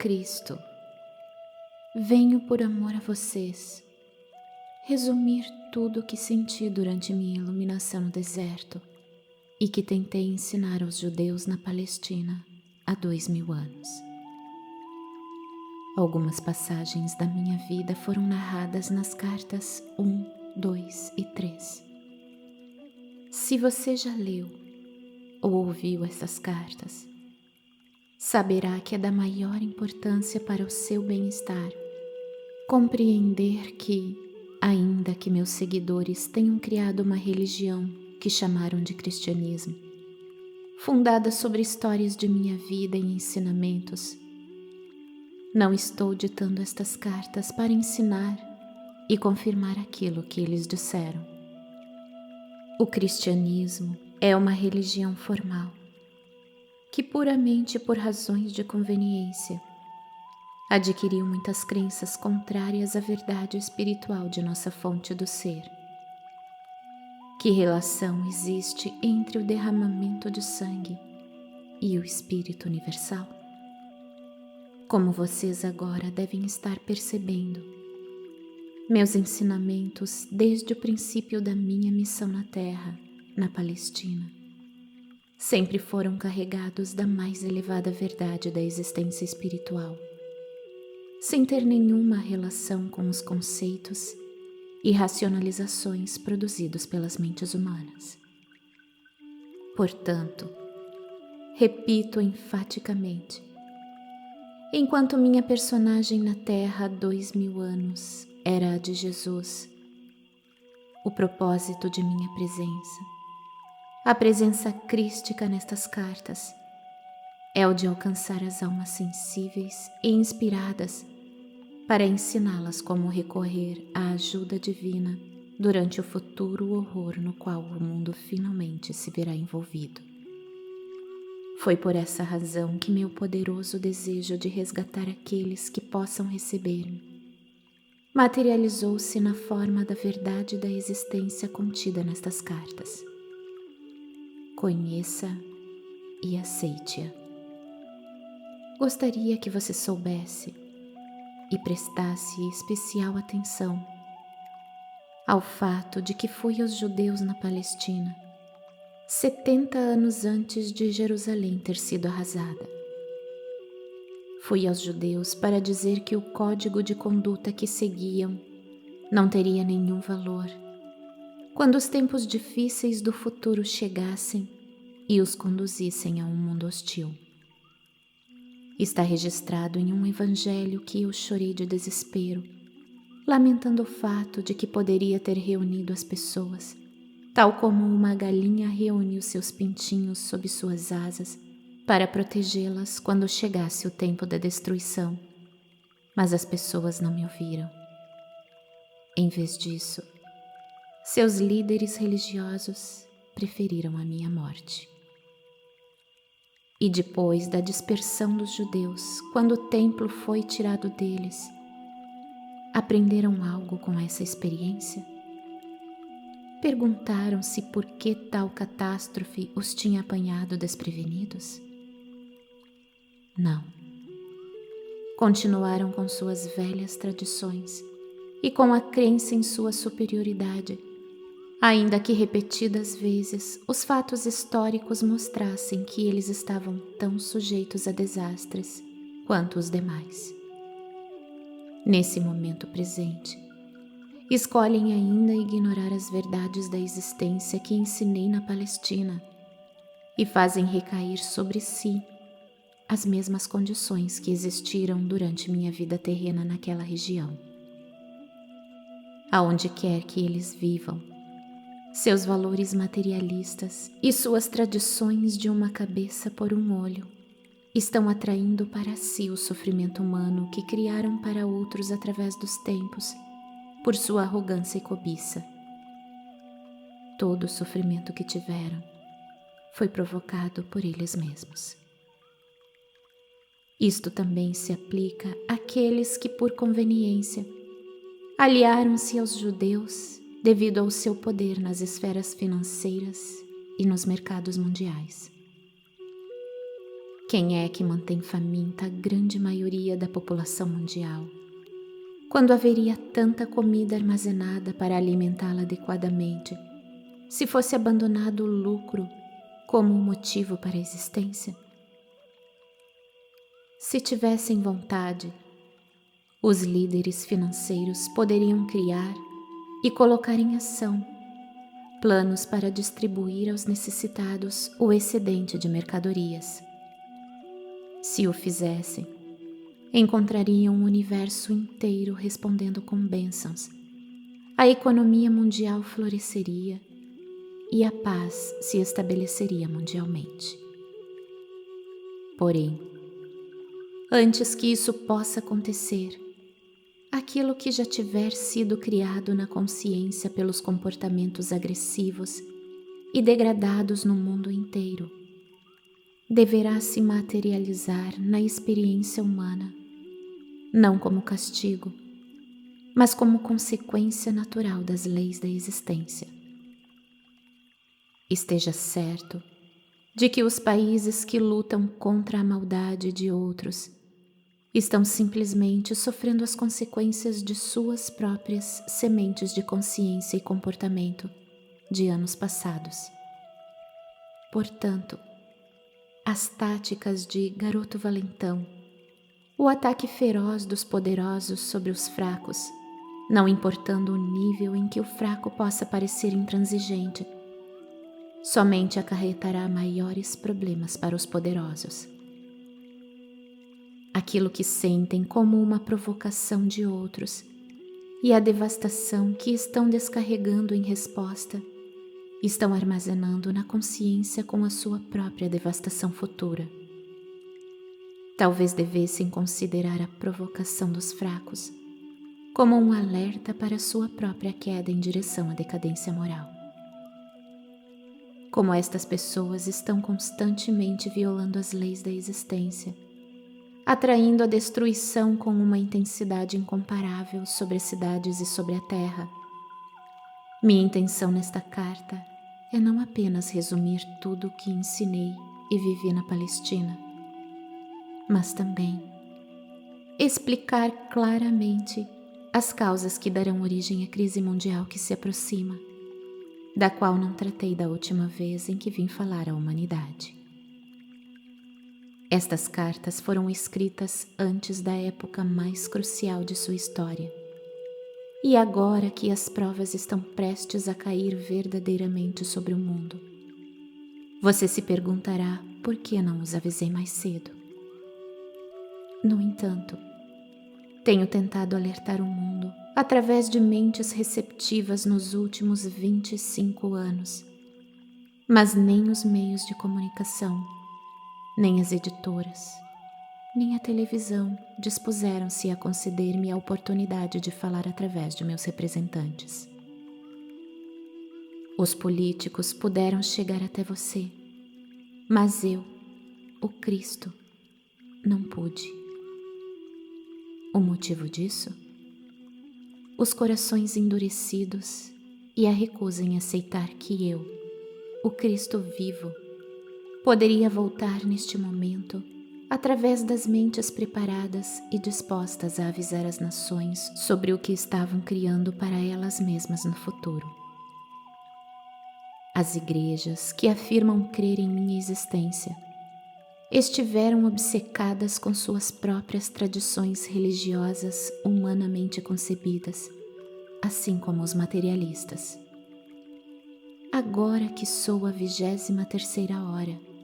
Cristo, venho por amor a vocês resumir tudo o que senti durante minha iluminação no deserto e que tentei ensinar aos judeus na Palestina há 2000 anos. Algumas passagens da minha vida foram narradas nas cartas 1, 2 e 3. Se você já leu ou ouviu essas cartas, saberá que é da maior importância para o seu bem-estar compreender que, ainda que meus seguidores tenham criado uma religião que chamaram de cristianismo, fundada sobre histórias de minha vida e ensinamentos, não estou ditando estas cartas para ensinar e confirmar aquilo que eles disseram. O cristianismo é uma religião formal, que puramente por razões de conveniência, adquiriu muitas crenças contrárias à verdade espiritual de nossa fonte do ser. Que relação existe entre o derramamento de sangue e o Espírito Universal? Como vocês agora devem estar percebendo, meus ensinamentos desde o princípio da minha missão na Terra, na Palestina, sempre foram carregados da mais elevada verdade da existência espiritual, sem ter nenhuma relação com os conceitos e racionalizações produzidos pelas mentes humanas. Portanto, repito enfaticamente, enquanto minha personagem na Terra há 2000 anos era a de Jesus, o propósito de minha presença, a presença crística nestas cartas, é o de alcançar as almas sensíveis e inspiradas para ensiná-las como recorrer à ajuda divina durante o futuro horror no qual o mundo finalmente se verá envolvido. Foi por essa razão que meu poderoso desejo de resgatar aqueles que possam receber-me materializou-se na forma da verdade da existência contida nestas cartas. Conheça e aceite-a. Gostaria que você soubesse e prestasse especial atenção ao fato de que fui aos judeus na Palestina 70 anos antes de Jerusalém ter sido arrasada. Fui aos judeus para dizer que o código de conduta que seguiam não teria nenhum valor quando os tempos difíceis do futuro chegassem e os conduzissem a um mundo hostil. Está registrado em um evangelho que eu chorei de desespero, lamentando o fato de que poderia ter reunido as pessoas, tal como uma galinha reúne os seus pintinhos sob suas asas para protegê-las quando chegasse o tempo da destruição. Mas as pessoas não me ouviram. Em vez disso, seus líderes religiosos preferiram a minha morte. E depois da dispersão dos judeus, quando o templo foi tirado deles, aprenderam algo com essa experiência? Perguntaram-se por que tal catástrofe os tinha apanhado desprevenidos? Não. Continuaram com suas velhas tradições e com a crença em sua superioridade, ainda que repetidas vezes os fatos históricos mostrassem que eles estavam tão sujeitos a desastres quanto os demais. Nesse momento presente, escolhem ainda ignorar as verdades da existência que ensinei na Palestina e fazem recair sobre si as mesmas condições que existiram durante minha vida terrena naquela região. Aonde quer que eles vivam, seus valores materialistas e suas tradições de uma cabeça por um olho estão atraindo para si o sofrimento humano que criaram para outros através dos tempos, por sua arrogância e cobiça. Todo o sofrimento que tiveram foi provocado por eles mesmos. Isto também se aplica àqueles que, por conveniência, aliaram-se aos judeus devido ao seu poder nas esferas financeiras e nos mercados mundiais. Quem é que mantém faminta a grande maioria da população mundial, quando haveria tanta comida armazenada para alimentá-la adequadamente, se fosse abandonado o lucro como um motivo para a existência? Se tivessem vontade, os líderes financeiros poderiam criar e colocar em ação planos para distribuir aos necessitados o excedente de mercadorias. Se o fizessem, encontrariam um universo inteiro respondendo com bênçãos, a economia mundial floresceria e a paz se estabeleceria mundialmente. Porém, antes que isso possa acontecer, aquilo que já tiver sido criado na consciência pelos comportamentos agressivos e degradados no mundo inteiro, deverá se materializar na experiência humana, não como castigo, mas como consequência natural das leis da existência. Esteja certo de que os países que lutam contra a maldade de outros estão simplesmente sofrendo as consequências de suas próprias sementes de consciência e comportamento de anos passados. Portanto, as táticas de garoto valentão, o ataque feroz dos poderosos sobre os fracos, não importando o nível em que o fraco possa parecer intransigente, somente acarretará maiores problemas para os poderosos. Aquilo que sentem como uma provocação de outros e a devastação que estão descarregando em resposta, estão armazenando na consciência com a sua própria devastação futura. Talvez devessem considerar a provocação dos fracos como um alerta para sua própria queda em direção à decadência moral. Como estas pessoas estão constantemente violando as leis da existência, atraindo a destruição com uma intensidade incomparável sobre as cidades e sobre a terra. Minha intenção nesta carta é não apenas resumir tudo o que ensinei e vivi na Palestina, mas também explicar claramente as causas que darão origem à crise mundial que se aproxima, da qual não tratei da última vez em que vim falar à humanidade. Estas cartas foram escritas antes da época mais crucial de sua história. E agora que as provas estão prestes a cair verdadeiramente sobre o mundo, você se perguntará por que não os avisei mais cedo. No entanto, tenho tentado alertar o mundo através de mentes receptivas nos últimos 25 anos, mas nem os meios de comunicação, nem as editoras, nem a televisão dispuseram-se a conceder-me a oportunidade de falar através de meus representantes. Os políticos puderam chegar até você, mas eu, o Cristo, não pude. O motivo disso? Os corações endurecidos e a recusa em aceitar que eu, o Cristo vivo, poderia voltar neste momento através das mentes preparadas e dispostas a avisar as nações sobre o que estavam criando para elas mesmas no futuro. As igrejas que afirmam crer em minha existência estiveram obcecadas com suas próprias tradições religiosas humanamente concebidas, assim como os materialistas. Agora que sou a 23ª hora,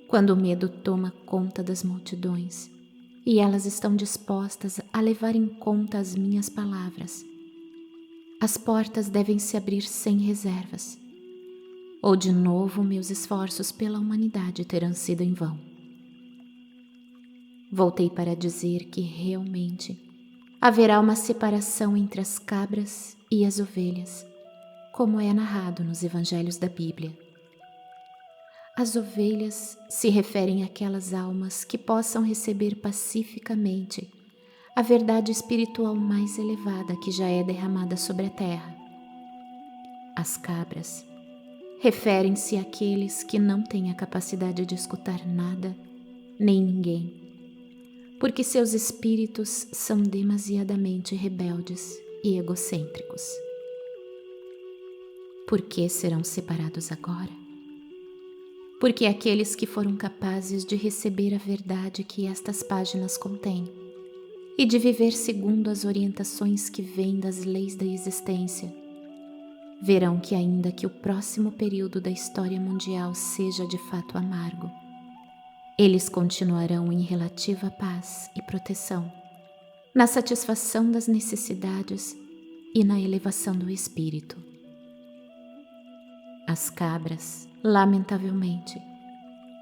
quando o medo toma conta das multidões e elas estão dispostas a levar em conta as minhas palavras, as portas devem se abrir sem reservas, ou de novo meus esforços pela humanidade terão sido em vão. Voltei para dizer que realmente haverá uma separação entre as cabras e as ovelhas, como é narrado nos evangelhos da Bíblia. As ovelhas se referem àquelas almas que possam receber pacificamente a verdade espiritual mais elevada que já é derramada sobre a terra. As cabras referem-se àqueles que não têm a capacidade de escutar nada nem ninguém, porque seus espíritos são demasiadamente rebeldes e egocêntricos. Por que serão separados agora? Porque aqueles que foram capazes de receber a verdade que estas páginas contêm e de viver segundo as orientações que vêm das leis da existência, verão que ainda que o próximo período da história mundial seja de fato amargo, eles continuarão em relativa paz e proteção, na satisfação das necessidades e na elevação do espírito. As cabras, lamentavelmente,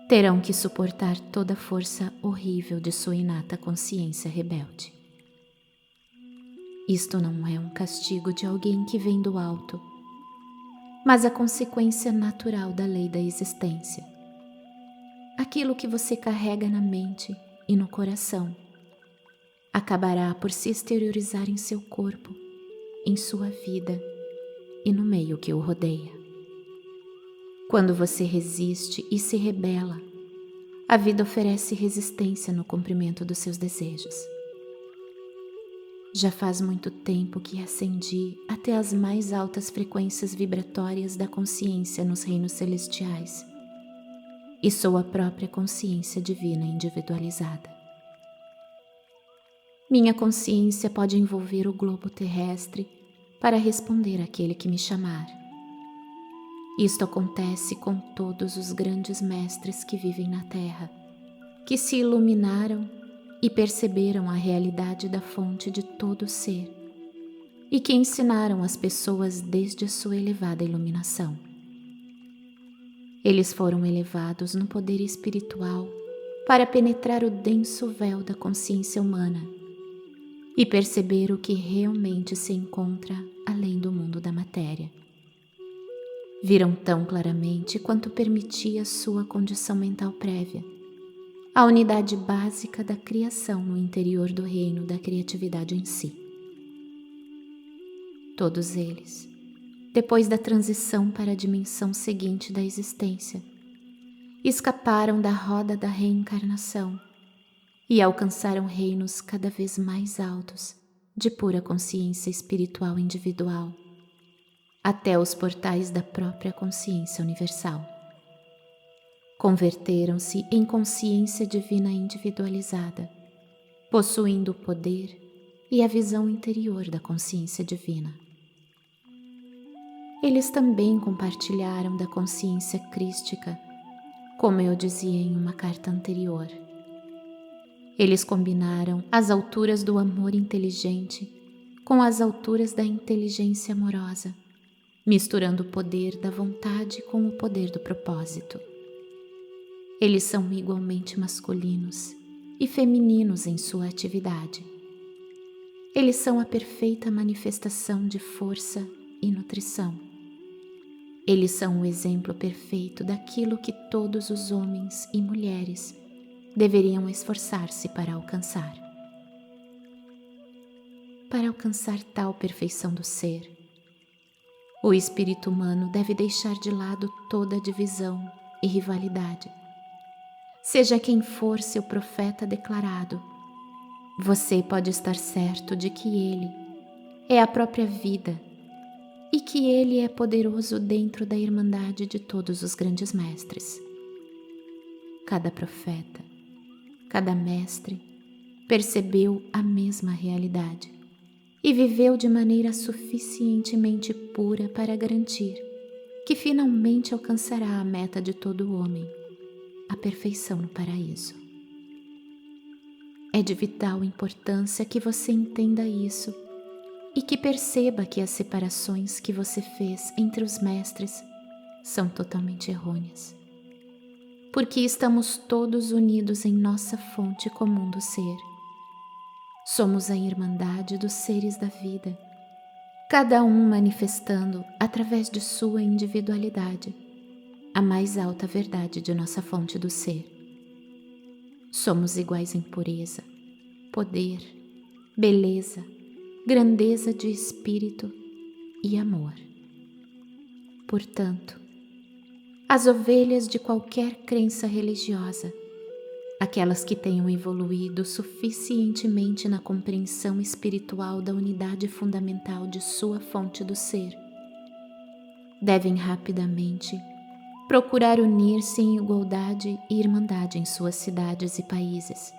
terão que suportar toda a força horrível de sua inata consciência rebelde. Isto não é um castigo de alguém que vem do alto, mas a consequência natural da lei da existência. Aquilo que você carrega na mente e no coração acabará por se exteriorizar em seu corpo, em sua vida e no meio que o rodeia. Quando você resiste e se rebela, a vida oferece resistência no cumprimento dos seus desejos. Já faz muito tempo que ascendi até as mais altas frequências vibratórias da consciência nos reinos celestiais e sou a própria consciência divina individualizada. Minha consciência pode envolver o globo terrestre para responder àquele que me chamar. Isto acontece com todos os grandes mestres que vivem na Terra, que se iluminaram e perceberam a realidade da fonte de todo ser e que ensinaram as pessoas desde a sua elevada iluminação. Eles foram elevados no poder espiritual para penetrar o denso véu da consciência humana e perceber o que realmente se encontra além do mundo da matéria. Viram tão claramente quanto permitia sua condição mental prévia, a unidade básica da criação no interior do reino da criatividade em si. Todos eles, depois da transição para a dimensão seguinte da existência, escaparam da roda da reencarnação e alcançaram reinos cada vez mais altos de pura consciência espiritual individual, até os portais da própria consciência universal. Converteram-se em consciência divina individualizada, possuindo o poder e a visão interior da consciência divina. Eles também compartilharam da consciência crística, como eu dizia em uma carta anterior. Eles combinaram as alturas do amor inteligente com as alturas da inteligência amorosa, misturando o poder da vontade com o poder do propósito. Eles são igualmente masculinos e femininos em sua atividade. Eles são a perfeita manifestação de força e nutrição. Eles são o exemplo perfeito daquilo que todos os homens e mulheres deveriam esforçar-se para alcançar. Para alcançar tal perfeição do ser, o espírito humano deve deixar de lado toda divisão e rivalidade. Seja quem for seu profeta declarado, você pode estar certo de que ele é a própria vida e que ele é poderoso dentro da irmandade de todos os grandes mestres. Cada profeta, cada mestre percebeu a mesma realidade e viveu de maneira suficientemente pura para garantir que finalmente alcançará a meta de todo homem, a perfeição no paraíso. É de vital importância que você entenda isso e que perceba que as separações que você fez entre os mestres são totalmente errôneas, porque estamos todos unidos em nossa fonte comum do ser. Somos a irmandade dos seres da vida, cada um manifestando, através de sua individualidade, a mais alta verdade de nossa fonte do ser. Somos iguais em pureza, poder, beleza, grandeza de espírito e amor. Portanto, as ovelhas de qualquer crença religiosa aquelas que tenham evoluído suficientemente na compreensão espiritual da unidade fundamental de sua fonte do ser, devem rapidamente procurar unir-se em igualdade e irmandade em suas cidades e países,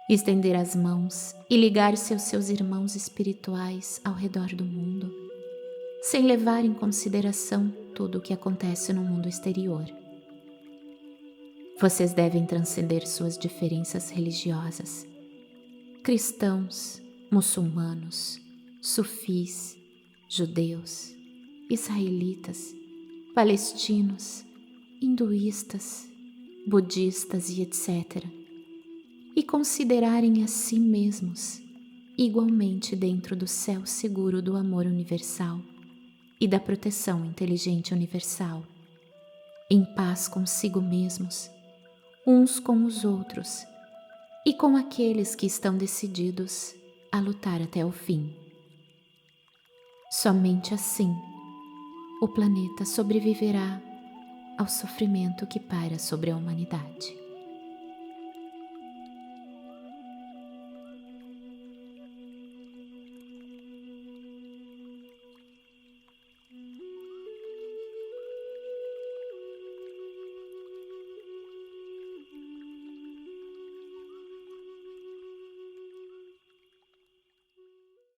estender as mãos e ligar-se aos seus irmãos espirituais ao redor do mundo, sem levar em consideração tudo o que acontece no mundo exterior. Vocês devem transcender suas diferenças religiosas. Cristãos, muçulmanos, sufis, judeus, israelitas, palestinos, hinduístas, budistas e etc., e considerarem a si mesmos igualmente dentro do céu seguro do amor universal e da proteção inteligente universal, em paz consigo mesmos, uns com os outros e com aqueles que estão decididos a lutar até o fim. Somente assim o planeta sobreviverá ao sofrimento que paira sobre a humanidade.